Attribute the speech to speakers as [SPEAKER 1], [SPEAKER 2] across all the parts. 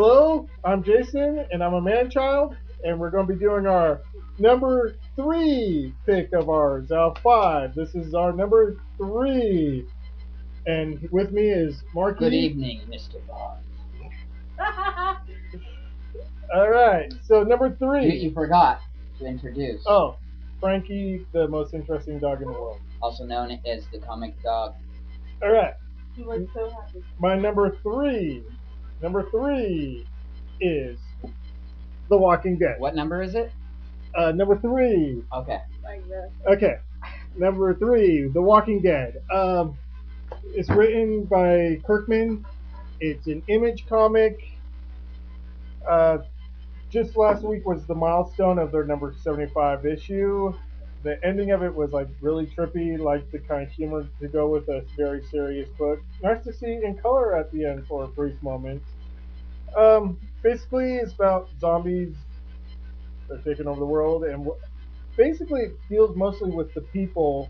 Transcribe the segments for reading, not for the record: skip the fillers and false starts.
[SPEAKER 1] Hello, I'm Jason, and I'm a man child, and we're going to be doing our number three pick of ours out of five. This is our number three, and with me is
[SPEAKER 2] Good
[SPEAKER 1] Marky.
[SPEAKER 2] evening, Mr. Bond.
[SPEAKER 1] All right, so number
[SPEAKER 2] You
[SPEAKER 1] three.
[SPEAKER 2] forgot to introduce,
[SPEAKER 1] Oh, Frankie, the most interesting dog in the world.
[SPEAKER 2] also known as the comic dog.
[SPEAKER 1] All right,
[SPEAKER 3] He was so happy.
[SPEAKER 1] my number three. Number three is The Walking Dead.
[SPEAKER 2] What number is it?
[SPEAKER 1] Number three.
[SPEAKER 2] Okay.
[SPEAKER 3] Like this.
[SPEAKER 1] Okay, number three, The Walking Dead. It's written by Kirkman. It's an Image comic. Uh, just last week was the milestone of their number 75 issue. The ending of it was like really trippy, like the kind of humor to go with a very serious book. Nice to see in color at the end for a brief moment. Basically, it's about zombies. They're taking over the world, and basically, it deals mostly with the people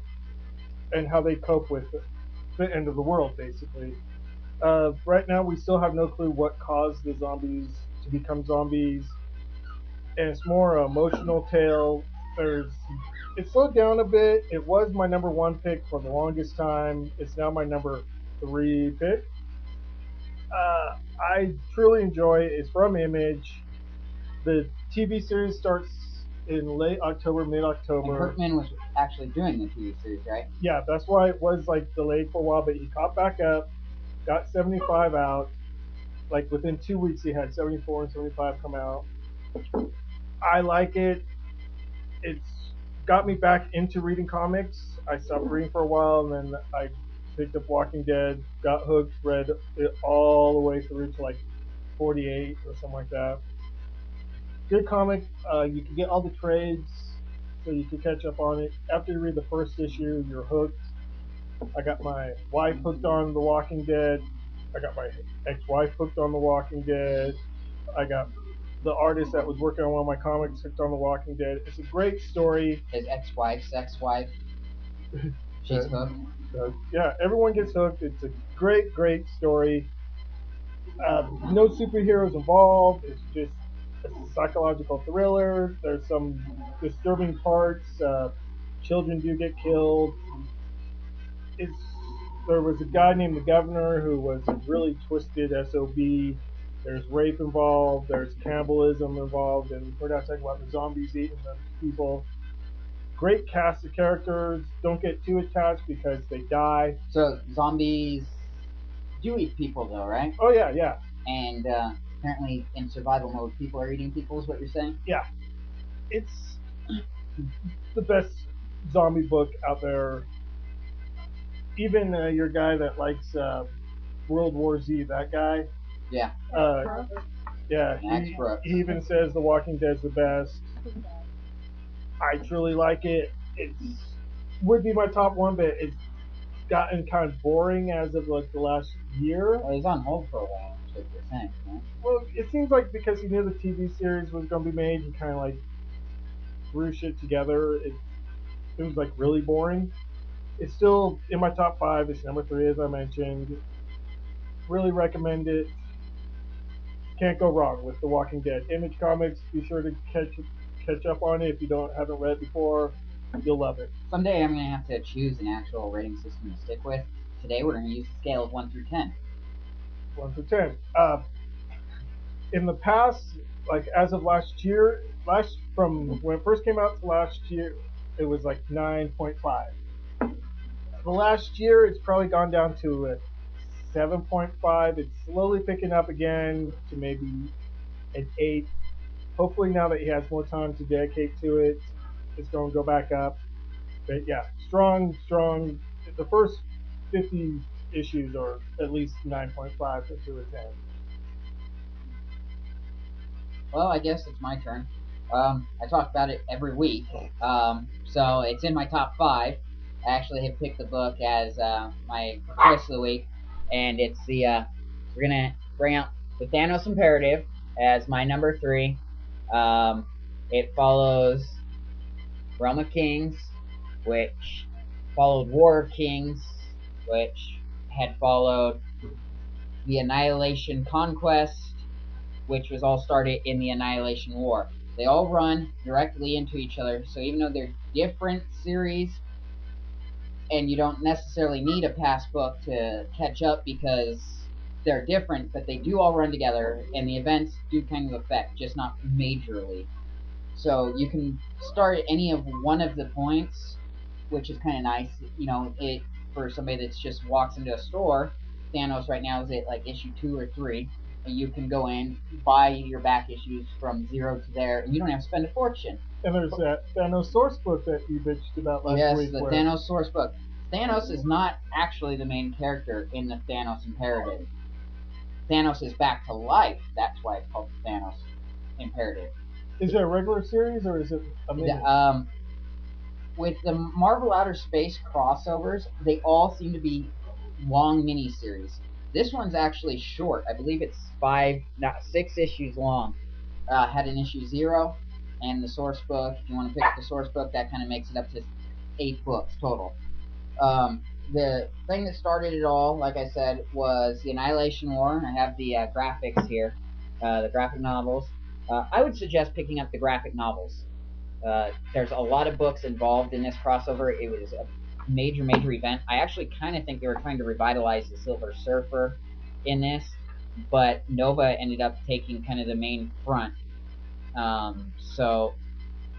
[SPEAKER 1] and how they cope with the end of the world, basically. Right now, we still have no clue what caused the zombies to become zombies, and it's more an emotional tale. There's it slowed down a bit. It was my number one pick for the longest time. It's now my number three pick. I truly enjoy it. It's from Image. The TV series starts in late October, mid
[SPEAKER 2] And
[SPEAKER 1] October.
[SPEAKER 2] Kirkman was actually doing the TV series, right?
[SPEAKER 1] Yeah, that's why it was like delayed for a while, but he caught back up, got 75 out. Like within 2 weeks, he had 74 and 75 come out. I like it. It's got me back into reading comics. I stopped reading for a while, and then I picked up Walking Dead, got hooked, read it all the way through to like 48 or something like that. Good comic. You can get all the trades, so you can catch up on it. After you read the first issue, you're hooked. I got my wife hooked on The Walking Dead. I got my ex-wife hooked on The Walking Dead. I got the artist that was working on one of my comics hooked on The Walking Dead. It's a great story.
[SPEAKER 2] His ex-wife's ex-wife. She's hooked.
[SPEAKER 1] Yeah, everyone gets hooked. It's a great, great story. No superheroes involved. It's just a psychological thriller. There's some disturbing parts. Children do get killed. It's There was a guy named the governor who was a really twisted SOB. There's rape involved. There's cannibalism involved, and we're not talking about the zombies eating the people. Great cast of characters. Don't get too attached because they die.
[SPEAKER 2] So zombies do eat people, though, right?
[SPEAKER 1] Oh yeah, yeah,
[SPEAKER 2] And apparently, in survival mode, people are eating people. Is what you're saying?
[SPEAKER 1] yeah. It's the best zombie book out there. Even your guy that likes World War Z, that guy.
[SPEAKER 2] Yeah.
[SPEAKER 1] Uh, yeah,
[SPEAKER 2] Max Brooks.
[SPEAKER 1] he even says The Walking Dead's the best. I truly like it. It's would be my top one, but it's gotten kind of boring as of like the last year.
[SPEAKER 2] Well, he's on hold for a while. That's what you're saying, right?
[SPEAKER 1] Well, it seems like because he knew the TV series was going to be made, he kind of like threw shit together. It was like really boring. It's still in my top five. It's number three, as I mentioned. Really recommend it. Can't go wrong with The Walking Dead. Image Comics. Be sure to catch up on it if you don't haven't read before. You'll love it.
[SPEAKER 2] Someday I'm gonna have to choose an actual rating system to stick with. Today we're gonna use a scale of 1 through 10.
[SPEAKER 1] 1 through 10. In the past, like as of last year, from when it first came out to last year, it was like 9.5. The last year, it's probably gone down to a 7.5. It's slowly picking up again to maybe an 8. Hopefully, now that he has more time to dedicate to it, it's going to go back up. But yeah, strong, strong. The first 50 issues are at least 9.5 to a 10.
[SPEAKER 2] Well, I guess it's my turn. I talk about it every week, so it's in my top 5. I actually have picked the book as my choice of the week, and it's we're gonna bring out the Thanos Imperative as my number 3. It follows Realm of Kings, which followed War of Kings, which had followed the Annihilation Conquest, which was all started in the Annihilation War. They all run directly into each other, so even though they're different series, and you don't necessarily need a past book to catch up because they're different, but they do all run together, and the events do kind of affect, just not majorly. So you can start at any of one of the points, which is kind of nice. You know, it for somebody that's just walks into a store. Thanos right now is at like issue 2 or 3, and you can go in, buy your back issues from 0 to there, and you don't have to spend a fortune.
[SPEAKER 1] And there's that Thanos source book that you bitched about last
[SPEAKER 2] Yes,
[SPEAKER 1] week.
[SPEAKER 2] the
[SPEAKER 1] where
[SPEAKER 2] Thanos source book. Thanos is not actually the main character in the Thanos Imperative. Thanos is back to life. That's why it's called Thanos Imperative.
[SPEAKER 1] Is it a regular series or is it a mini?
[SPEAKER 2] With the Marvel Outer Space crossovers, they all seem to be long miniseries. This one's actually short. I believe it's 6 issues long. Had an issue 0, and the source book. If you want to pick the source book, that kind of makes it up to 8 books total. The thing that started it all, like I said, was the Annihilation War. I have the graphics here, the graphic novels. I would suggest picking up the graphic novels. There's a lot of books involved in this crossover. It was a major event. I actually kind of think they were trying to revitalize the Silver Surfer in this, but Nova ended up taking kind of the main front. So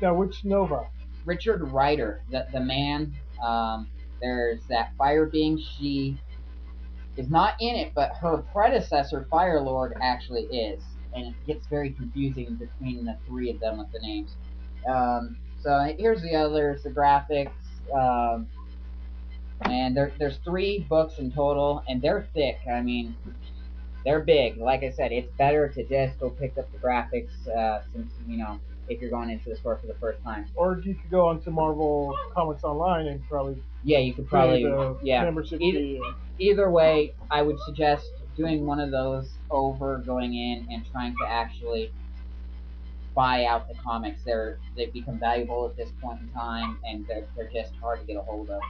[SPEAKER 1] Now, which Nova?
[SPEAKER 2] Richard Rider, the man. There's that fire being. She is not in it, but her predecessor, Fire Lord, actually is, and it gets very confusing between the 3 of them with the names. So here's the others, the graphics, and there's 3 books in total, and they're thick. I mean, they're big. Like I said, it's better to just go pick up the graphics since if you're going into the store for the first time.
[SPEAKER 1] Or you could go onto Marvel Comics Online and probably
[SPEAKER 2] you could probably
[SPEAKER 1] membership fee.
[SPEAKER 2] Either way, I would suggest doing one of those over going in and trying to actually buy out the comics. They've become valuable at this point in time, and they're just hard to get a hold of.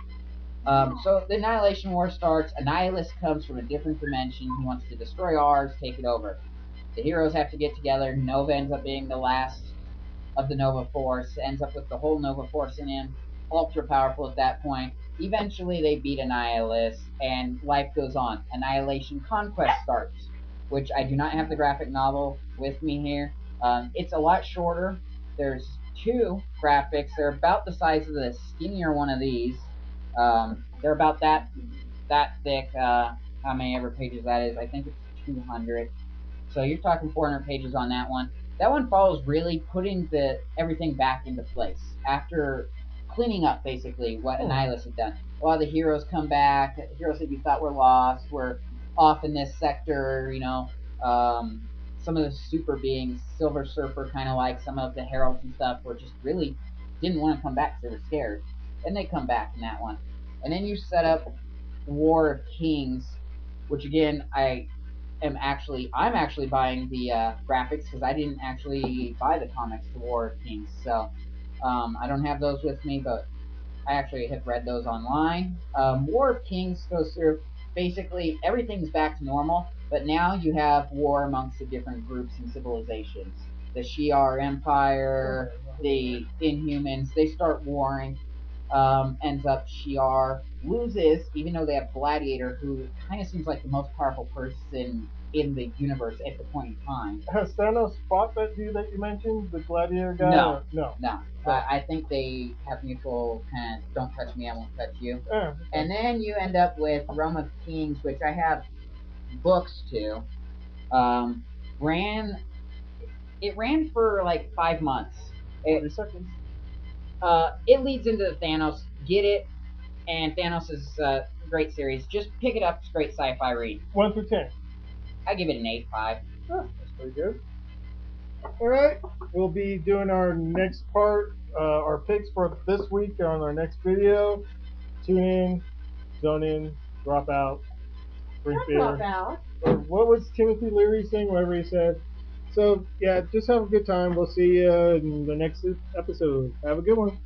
[SPEAKER 2] So the Annihilation War starts. Annihilus comes from a different dimension. He wants to destroy ours, take it over. The heroes have to get together. Nova ends up being the last of the Nova Force, ends up with the whole Nova Force in him, ultra powerful at that point. Eventually they beat Annihilus, and life goes on. Annihilation Conquest starts, which I do not have the graphic novel with me here. It's a lot shorter. There's 2 graphics. They're about the size of the skinnier one of these. They're about that thick. How many ever pages that is? I think it's 200. So you're talking 400 pages on that one. That one follows really putting everything back into place after cleaning up basically what Annihilus had done. A lot of the heroes come back. Heroes that you thought were lost were off in this sector. Some of the super beings, Silver Surfer, kind of like some of the heralds and stuff, were just really didn't want to come back because they were scared, and they come back in that one. And then you set up War of Kings, which again I'm actually buying the graphics because I didn't actually buy the comics to War of Kings, so I don't have those with me, but I actually have read those online. War of Kings goes through basically everything's back to normal, but now you have war amongst the different groups and civilizations. The Shi'ar Empire, the Inhumans, they start warring. Ends up Shi'ar loses, even though they have Gladiator, who kind of seems like the most powerful person in the universe at the point in time.
[SPEAKER 1] Has Thanos fought that dude that you mentioned, the Gladiator guy?
[SPEAKER 2] No.
[SPEAKER 1] No.
[SPEAKER 2] I think they have mutual kind of don't touch me, I won't touch you.
[SPEAKER 1] Okay.
[SPEAKER 2] And then you end up with Realm of Kings, which I have books to. It ran for like 5 months.
[SPEAKER 1] 40 seconds.
[SPEAKER 2] It leads into the Thanos. Get it? And Thanos is a great series. Just pick it up. It's a great sci-fi read.
[SPEAKER 1] 1 through 10.
[SPEAKER 2] I give it an 8.5.
[SPEAKER 1] Oh, that's pretty good. All right, we'll be doing our next part, our picks for this week on our next video. Tune in, zone in, drop out, drink beer.
[SPEAKER 3] Drop out.
[SPEAKER 1] Or what was Timothy Leary saying? Whatever he said. So yeah, just have a good time. We'll see you in the next episode. Have a good one.